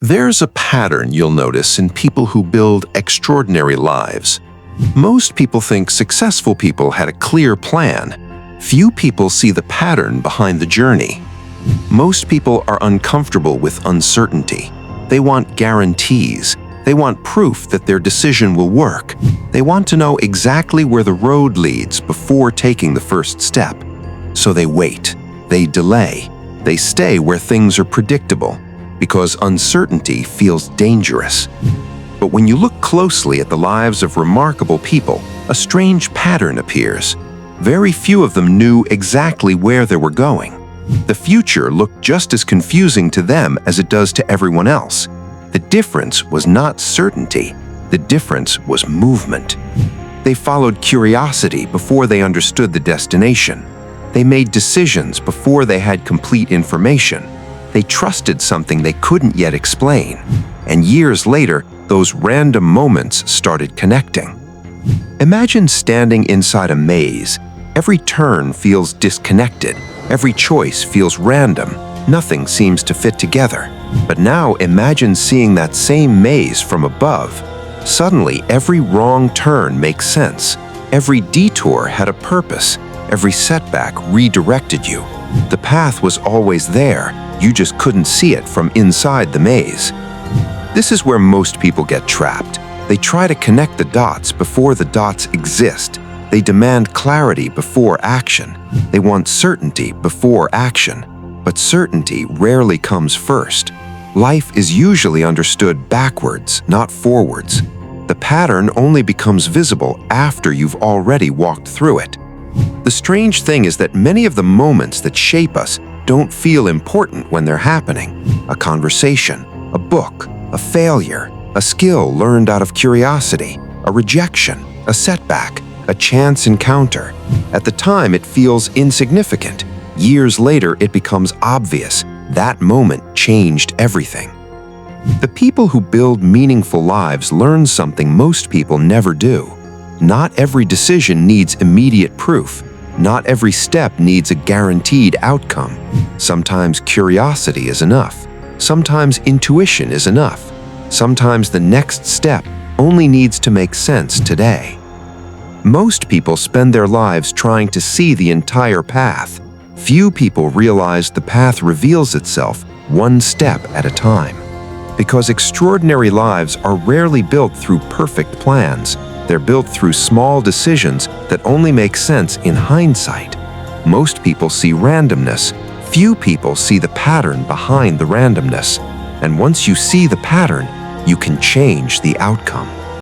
There's a pattern you'll notice in people who build extraordinary lives. Most people think successful people had a clear plan. Few people see the pattern behind the journey. Most people are uncomfortable with uncertainty. They want guarantees. They want proof that their decision will work. They want to know exactly where the road leads before taking the first step. So they wait. They delay. They stay where things are predictable, because uncertainty feels dangerous. But when you look closely at the lives of remarkable people, a strange pattern appears. Very few of them knew exactly where they were going. The future looked just as confusing to them as it does to everyone else. The difference was not certainty. The difference was movement. They followed curiosity before they understood the destination. They made decisions before they had complete information. They trusted something they couldn't yet explain. And years later, those random moments started connecting. Imagine standing inside a maze. Every turn feels disconnected. Every choice feels random. Nothing seems to fit together. But now imagine seeing that same maze from above. Suddenly, every wrong turn makes sense. Every detour had a purpose. Every setback redirected you. The path was always there. You just couldn't see it from inside the maze. This is where most people get trapped. They try to connect the dots before the dots exist. They demand clarity before action. They want certainty before action. But certainty rarely comes first. Life is usually understood backwards, not forwards. The pattern only becomes visible after you've already walked through it. The strange thing is that many of the moments that shape us don't feel important when they're happening. A conversation, a book, a failure, a skill learned out of curiosity, a rejection, a setback, a chance encounter. At the time, it feels insignificant. Years later, it becomes obvious. That moment changed everything. The people who build meaningful lives learn something most people never do. Not every decision needs immediate proof. Not every step needs a guaranteed outcome. Sometimes curiosity is enough. Sometimes intuition is enough. Sometimes the next step only needs to make sense today. Most people spend their lives trying to see the entire path. Few people realize the path reveals itself one step at a time. Because extraordinary lives are rarely built through perfect plans. They're built through small decisions that only make sense in hindsight. Most people see randomness. Few people see the pattern behind the randomness. And once you see the pattern, you can change the outcome.